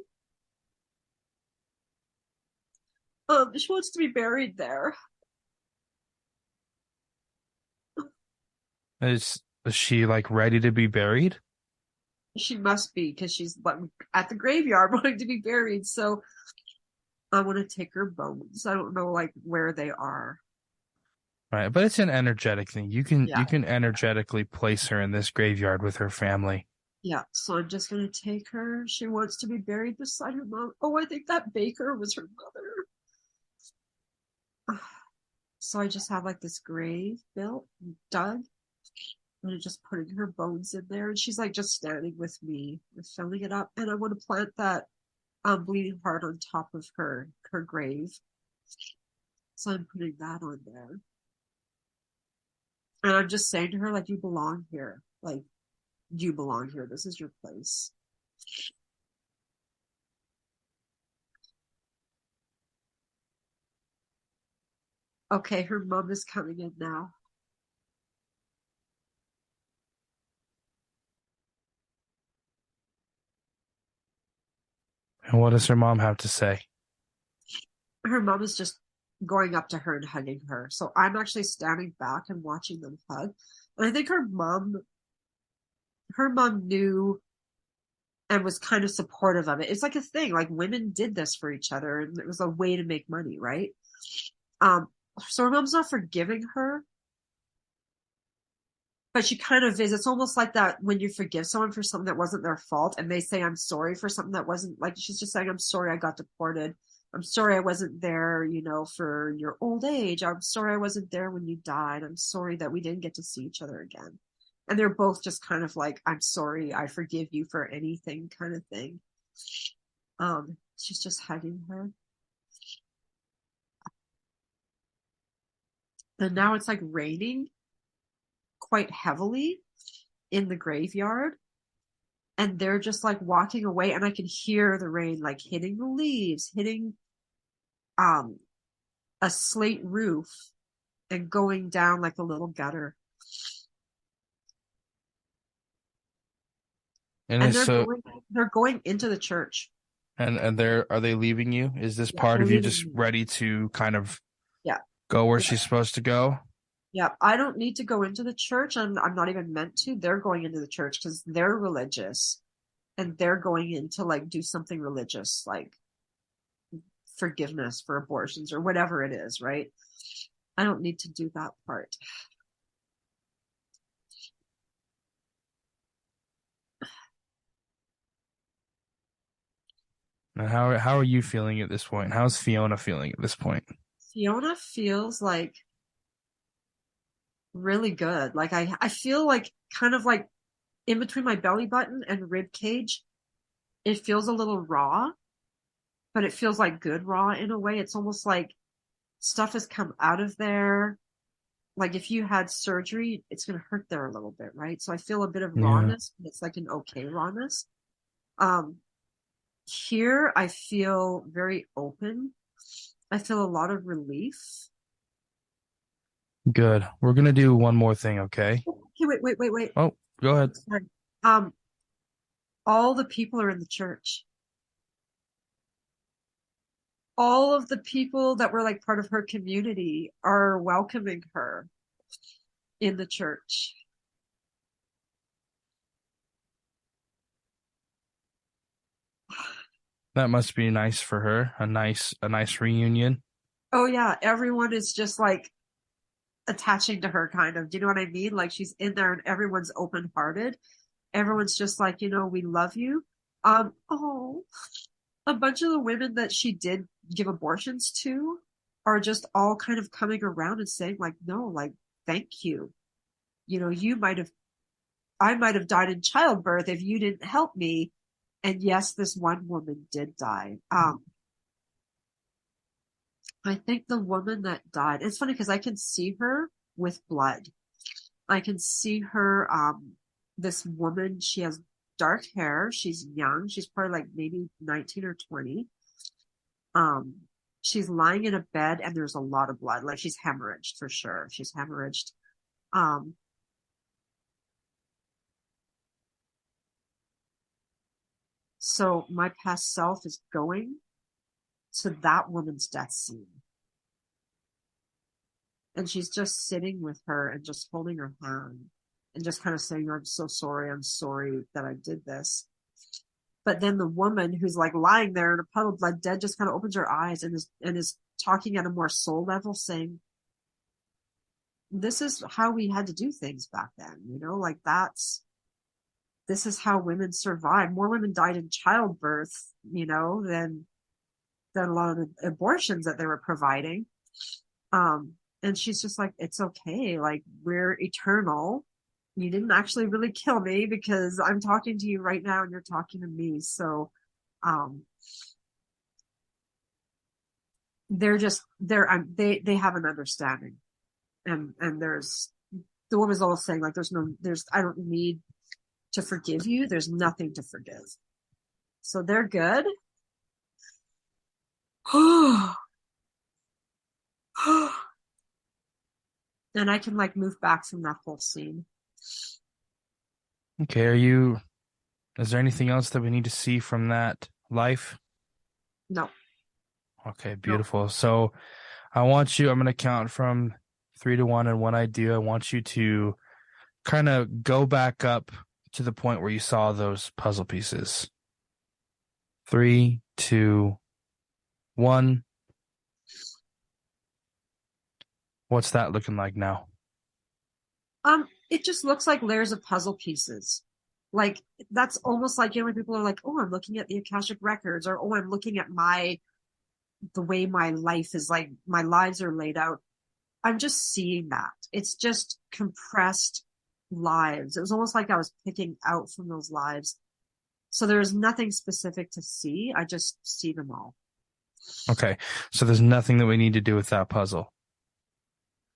She wants to be buried there. Is she like ready to be buried? She must be because she's at the graveyard wanting to be buried. So I want to take her bones. I don't know like where they are. Right, but it's an energetic thing. You Yeah. can energetically place her in this graveyard with her family. Yeah. So I'm just gonna take her. She wants to be buried beside her mom. Oh, I think that baker was her mother. So I just have like this grave built, dug, and I'm just putting her bones in there. And she's like just standing with me, filling it up. And I want to plant that bleeding heart on top of her grave. So I'm putting that on there. And I'm just saying to her, like, you belong here. Like, you belong here. This is your place. Okay, her mom is coming in now. And what does her mom have to say? Her mom is just going up to her and hugging her. So I'm actually standing back and watching them hug. And I think her mom knew and was kind of supportive of it. It's like a thing, like women did this for each other and it was a way to make money, right? Um, so her mom's not forgiving her, but she kind of is. It's almost like that when you forgive someone for something that wasn't their fault and they say, I'm sorry for something that wasn't like, she's just saying, I'm sorry I got deported. I'm sorry I wasn't there, for your old age. I'm sorry I wasn't there when you died. I'm sorry that we didn't get to see each other again. And they're both just kind of like, I'm sorry, I forgive you for anything kind of thing. She's just hugging her. And now it's like raining quite heavily in the graveyard. And they're just like walking away, and I can hear the rain like hitting the leaves, hitting um a slate roof and going down like a little gutter. And And is so they're going into the church. and are they leaving you? Is this Yeah, part they're of you leaving just me. ready to kind of Yeah. go where Yeah. she's supposed to go? Yeah. I don't need to go into the church. I'm not even meant to. They're going into the church because they're religious and they're going in to like do something religious, like forgiveness for abortions or whatever it is, right? I don't need to do that part. And how are you feeling at this point? How's Fiona feeling at this point? Fiona feels like really good. Like I feel like kind of like in between my belly button and rib cage, it feels a little raw, but it feels like good raw in a way. It's almost like stuff has come out of there. Like if you had surgery, it's going to hurt there a little bit, right? So I feel a bit of Yeah. rawness, but it's like an okay rawness. Um, Here I feel very open. I feel a lot of relief. Good. We're gonna do one more thing, okay? Okay, wait. Oh, go ahead. Sorry. Um, all the people are in the church. All of the people that were like part of her community are welcoming her in the church. That must be nice for her. A nice reunion. Oh yeah, everyone is just like attaching to her kind of. Do you know what I mean? Like she's in there and everyone's open-hearted. Everyone's just like, we love you. Oh, a bunch of the women that she did give abortions to are just all kind of coming around and saying like, no, like, thank you. You might have I might have died in childbirth if you didn't help me. And yes, this one woman did die. I think the woman that died, it's funny because I can see her with blood. I can see her, this woman, she has dark hair. She's young. She's probably like maybe 19 or 20. Um, she's lying in a bed and there's a lot of blood. Like she's hemorrhaged for sure. She's hemorrhaged. Um, so my past self is going. to that woman's death scene. And she's just sitting with her and just holding her hand and just kind of saying, I'm so sorry. I'm sorry that I did this. But then the woman who's like lying there in a puddle of blood dead just kind of opens her eyes and is talking at a more soul level, saying, this is how we had to do things back then, you know, like this is how women survived. More women died in childbirth, you know, than a lot of the abortions that they were providing. And she's just like, it's okay. Like, we're eternal. You didn't actually really kill me because I'm talking to you right now and you're talking to me. So, they have an understanding. And there's, the woman's always saying like, I don't need to forgive you. There's nothing to forgive. So they're good. And I can like move back from that whole scene. Okay, is there anything else that we need to see from that life? No. Okay, beautiful. No. So I'm going to count from 3 to 1. And when I do, I want you to kind of go back up to the point where you saw those puzzle pieces. 3, 2, 1. What's that looking like now? It just looks like layers of puzzle pieces. Like, that's almost like, you know, when people are like, oh, I'm looking at the Akashic records, or, oh, I'm looking at the way my life is, like, my lives are laid out. I'm just seeing that. It's just compressed lives. It was almost like I was picking out from those lives. So there's nothing specific to see. I just see them all. Okay. So there's nothing that we need to do with that puzzle.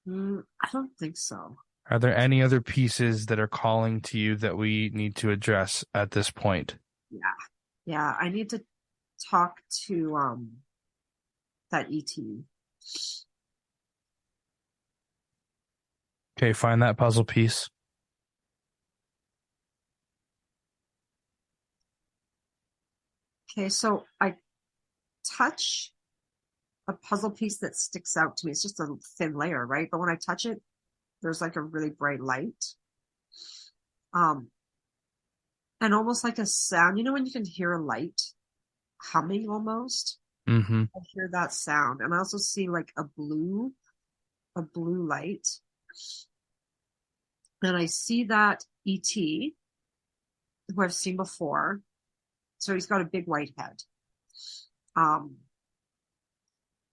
I don't think so. Are there any other pieces that are calling to you that we need to address at this point? Yeah. I need to talk to that ET. Okay, find that puzzle piece. Okay, so I touch a puzzle piece that sticks out to me. It's just a thin layer, right? But when I touch it, there's like a really bright light. And almost like a sound. You know when you can hear a light humming almost? Mm-hmm. I hear that sound. And I also see like a blue light. And I see that ET, who I've seen before. So he's got a big white head.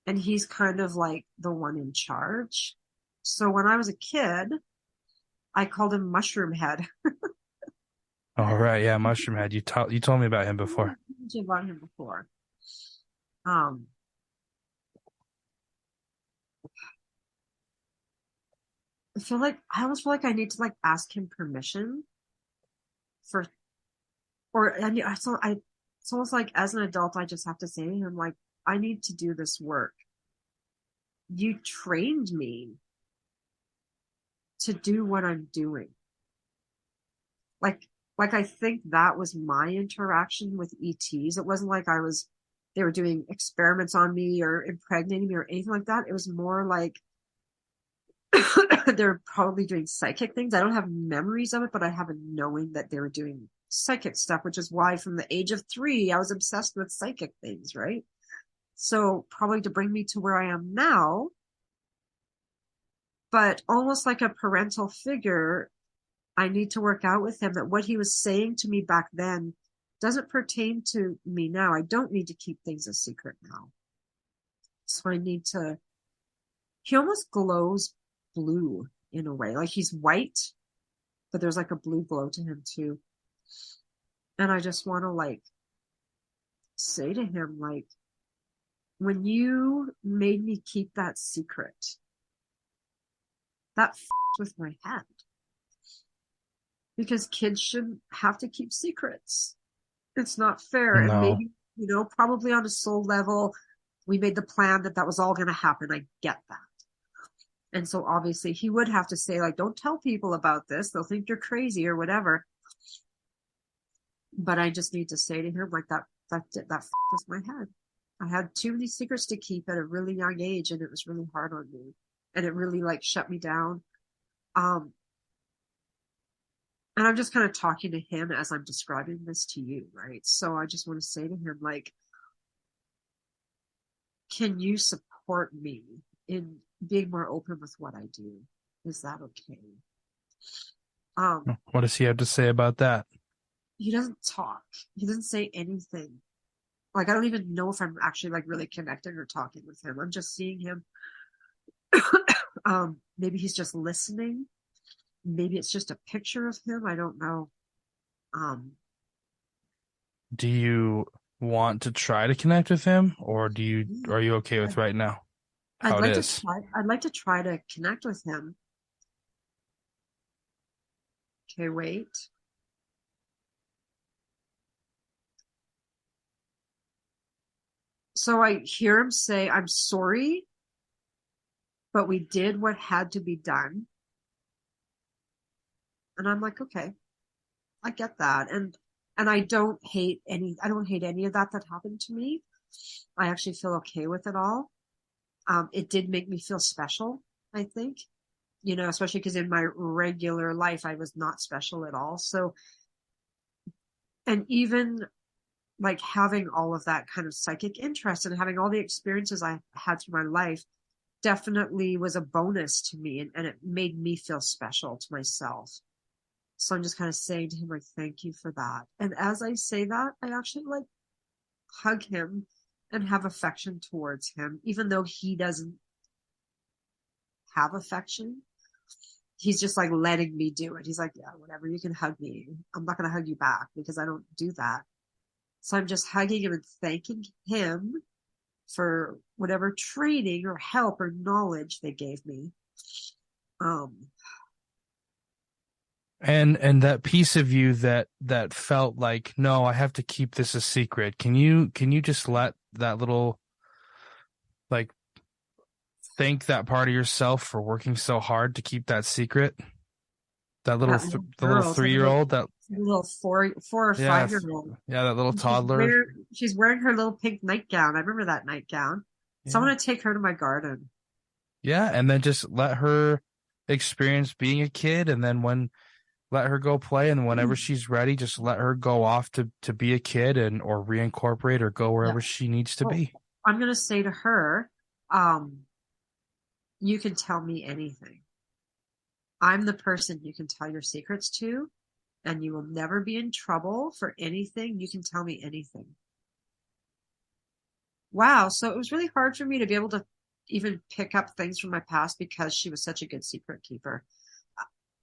And he's kind of like the one in charge. So when I was a kid, I called him Mushroom Head. All right, yeah, Mushroom Head. You told me about him before. I almost feel like I need to like ask him permission it's almost like as an adult, I just have to say to him, like, I need to do this work. You trained me to do what I'm doing. Like I think that was my interaction with ETs. It wasn't like they were doing experiments on me or impregnating me or anything like that. It was more like they're probably doing psychic things. I don't have memories of it, but I have a knowing that they were doing psychic stuff, which is why from the age of 3, I was obsessed with psychic things, right? So probably to bring me to where I am now, but almost like a parental figure, I need to work out with him that what he was saying to me back then doesn't pertain to me now. I don't need to keep things a secret now. So he almost glows blue in a way. Like he's white, but there's like a blue glow to him too. And I just want to like say to him, like, when you made me keep that secret, that with my head. Because kids shouldn't have to keep secrets. It's not fair. No. And maybe, you know, probably on a soul level, we made the plan that was all going to happen. I get that. And so obviously he would have to say, like, don't tell people about this. They'll think you're crazy or whatever. But I just need to say to him, like, that was my head. I had too many secrets to keep at a really young age, and it was really hard on me, and it really like shut me down. Um, and I'm just kind of talking to him as I'm describing this to you, right? So I just want to say to him, like, can you support me in being more open with what I do? Is that okay? Um, What does he have to say about that? he doesn't talk. He doesn't say anything. Like, I don't even know if I'm actually like really connecting or talking with him. I'm just seeing him. Maybe he's just listening. Maybe it's just a picture of him. I don't know. Um, Do you want to try to connect with him, or are you okay with I'd, right now how I'd it like to is? try. I'd like to try to connect with him. Okay, wait. So I hear him say, "I'm sorry, but we did what had to be done." And I'm like, okay, I get that. And I don't hate any of that happened to me. I actually feel okay with it all. It did make me feel special, I think, especially because in my regular life, I was not special at all. So, and even like having all of that kind of psychic interest and having all the experiences I had through my life definitely was a bonus to me, and it made me feel special to myself. So I'm just kind of saying to him, like, thank you for that. And as I say that, I actually like hug him and have affection towards him, even though he doesn't have affection. He's just like letting me do it. He's like, yeah, whatever, you can hug me. I'm not going to hug you back because I don't do that. So I'm just hugging him and thanking him for whatever training or help or knowledge they gave me. Um, And that piece of you that felt like, no, I have to keep this a secret. Can you just let that little, like, thank that part of yourself for working so hard to keep that secret? That little that little the little girl, three-year-old that little four or yeah 5 year old. yeah that little And she's toddler. wearing her little pink nightgown. I remember that nightgown. So I Yeah. want to take her to my garden. Yeah, and then just let her experience being a kid, and then when let her go play, and whenever she's ready, just let her go off to be a kid and or reincorporate or go Yeah. wherever she needs to Well, be. I'm gonna say to her, um, you can tell me anything. I'm the person you can tell your secrets to, and you will never be in trouble for anything. You can tell me anything. Wow. So it was really hard for me to be able to even pick up things from my past because she was such a good secret keeper.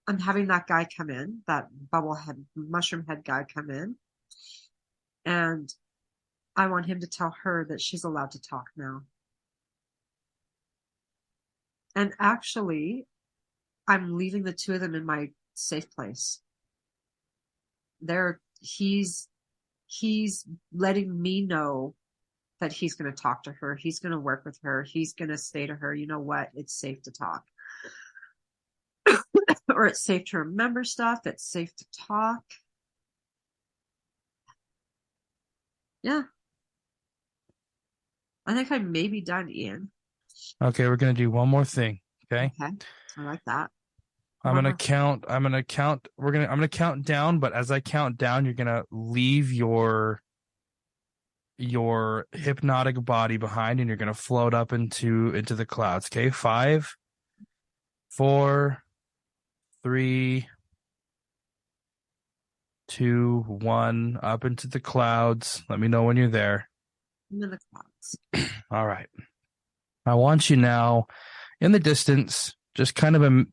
I'm having that guy come in, that bubblehead, mushroom head guy come in, and I want him to tell her that she's allowed to talk now. And actually, I'm leaving the two of them in my safe place. There, he's letting me know that he's going to talk to her. He's going to work with her. He's going to say to her, you know what? It's safe to talk. Or it's safe to remember stuff. It's safe to talk. Yeah. I think I may be done, Ian. Okay, we're gonna do one more thing. Okay. Okay. I like that. I'm One gonna more. count. I'm gonna count down, but as I count down, you're gonna leave your hypnotic body behind, and you're gonna float up into the clouds. Okay, 5, 4, 3, 2, 1, up into the clouds. Let me know when you're there. I'm in the clouds. All right. I want you now in the distance, just kind of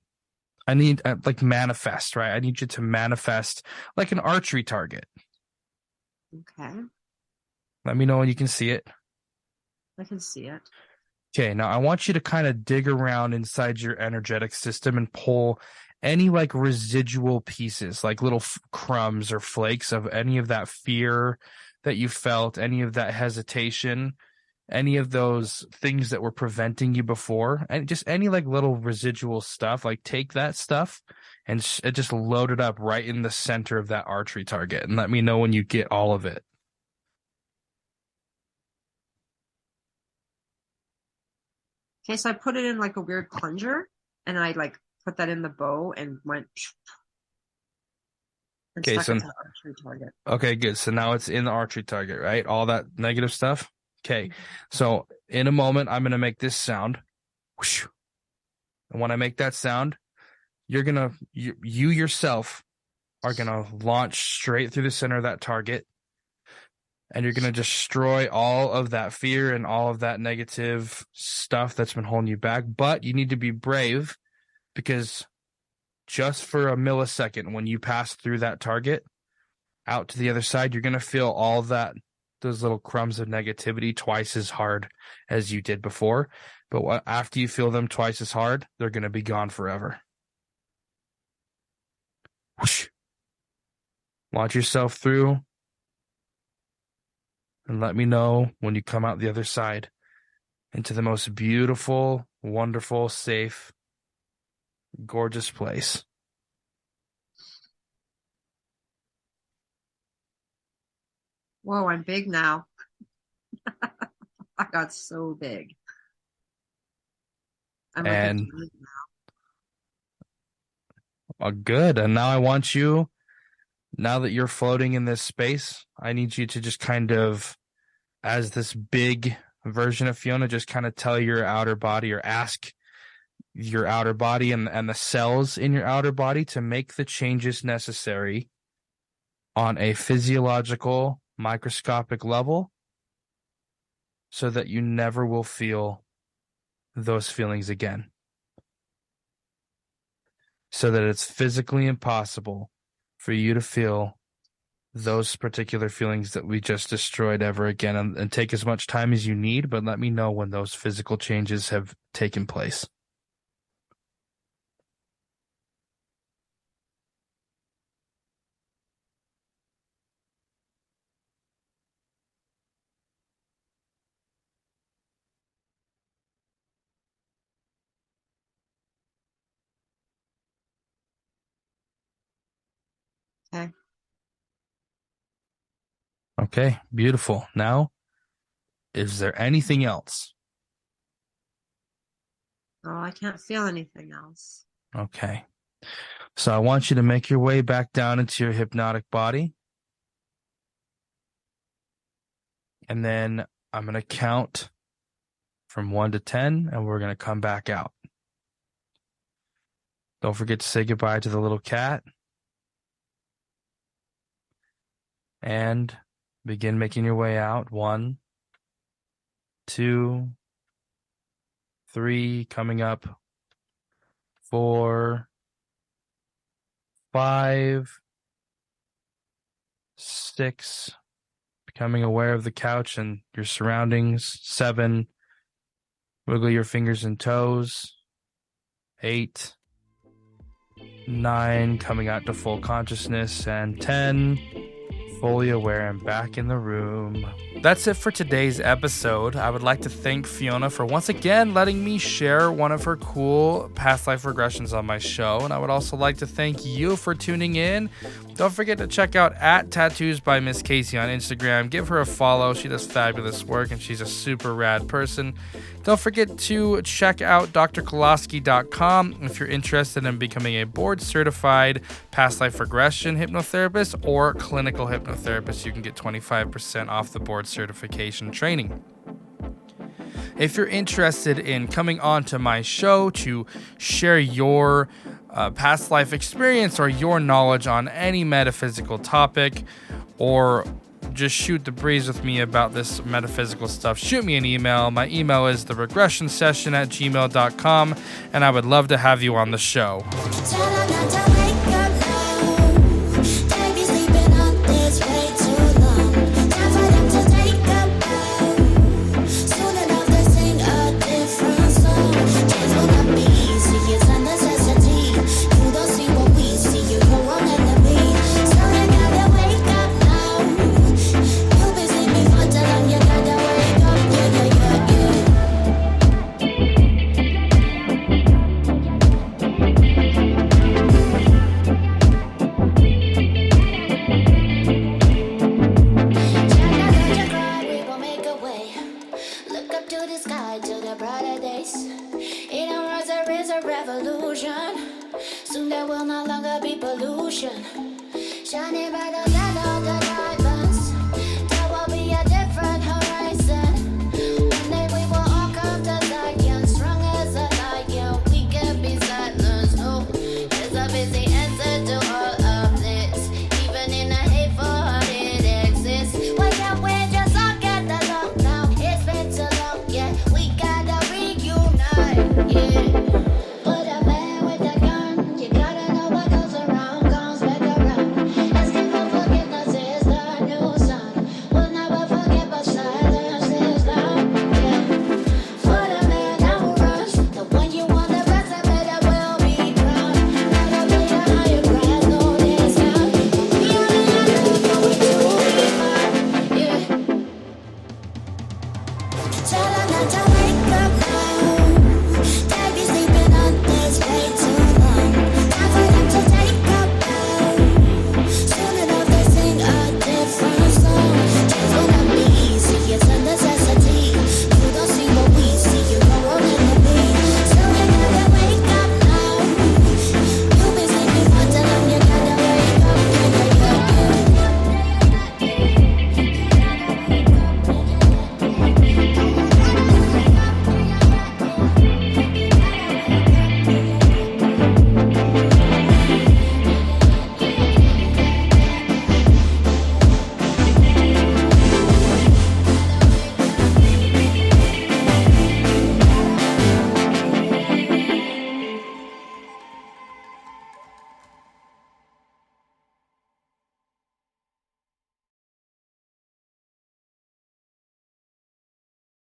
I need like manifest, right? I need you to manifest like an archery target. Okay. Let me know when you can see it. I can see it. Okay, now I want you to kind of dig around inside your energetic system and pull any like residual pieces, like little crumbs or flakes of any of that fear that you felt, any of that hesitation, any of those things that were preventing you before, and just any like little residual stuff. Like take that stuff and just load it up right in the center of that archery target, and let me know when you get all of it. Okay, so I put it in like a weird plunger, and I like put that in the bow and went and Okay, stuck so it to the archery target. okay, good. So now it's in the archery target, right? All that negative stuff. Okay, so in a moment, I'm gonna make this sound. Whoosh. And when I make that sound, you yourself are gonna launch straight through the center of that target, and you're gonna destroy all of that fear and all of that negative stuff that's been holding you back. But you need to be brave, because just for a millisecond, when you pass through that target out to the other side, you're gonna feel all those little crumbs of negativity twice as hard as you did before. But after you feel them twice as hard, they're gonna be gone forever. Whoosh. Launch yourself through, and let me know when you come out the other side into the most beautiful, wonderful, safe, gorgeous place. Whoa, I'm big now. I got so big. I'm like a And giant now. good. And now I want you, now that you're floating in this space, I need you to just kind of, as this big version of Fiona, just kind of tell your outer body, or ask your outer body and the cells in your outer body to make the changes necessary on a physiological, microscopic level, so that you never will feel those feelings again. So that it's physically impossible for you to feel those particular feelings that we just destroyed ever again. And take as much time as you need, but let me know when those physical changes have taken place. Okay. Okay, beautiful. Now, is there anything else? Oh, I can't feel anything else. Okay. So I want you to make your way back down into your hypnotic body. And then I'm going to count from 1 to 10, and we're going to come back out. Don't forget to say goodbye to the little cat. And begin making your way out. 1, 2, 3, coming up. 4, 5, 6, becoming aware of the couch and your surroundings. 7, wiggle your fingers and toes. 8, 9, coming out to full consciousness. And 10, fully aware and back in the room. That's it for today's episode. I would like to thank Fiona for once again letting me share one of her cool past life regressions on my show. And I would also like to thank you for tuning in. Don't forget to check out @Tattoos by Miss Casey on Instagram. Give her a follow. She does fabulous work and she's a super rad person. Don't forget to check out drkolosky.com if you're interested in becoming a board certified past life regression hypnotherapist or clinical hypnotherapist. You can get 25% off the board certification training. If you're interested in coming on to my show to share your past life experience or your knowledge on any metaphysical topic, or just shoot the breeze with me about this metaphysical stuff, shoot me an email. My email is theregressionsession@gmail.com, and I would love to have you on the show. revolution. Soon there will no longer be pollution. Shining by the light of the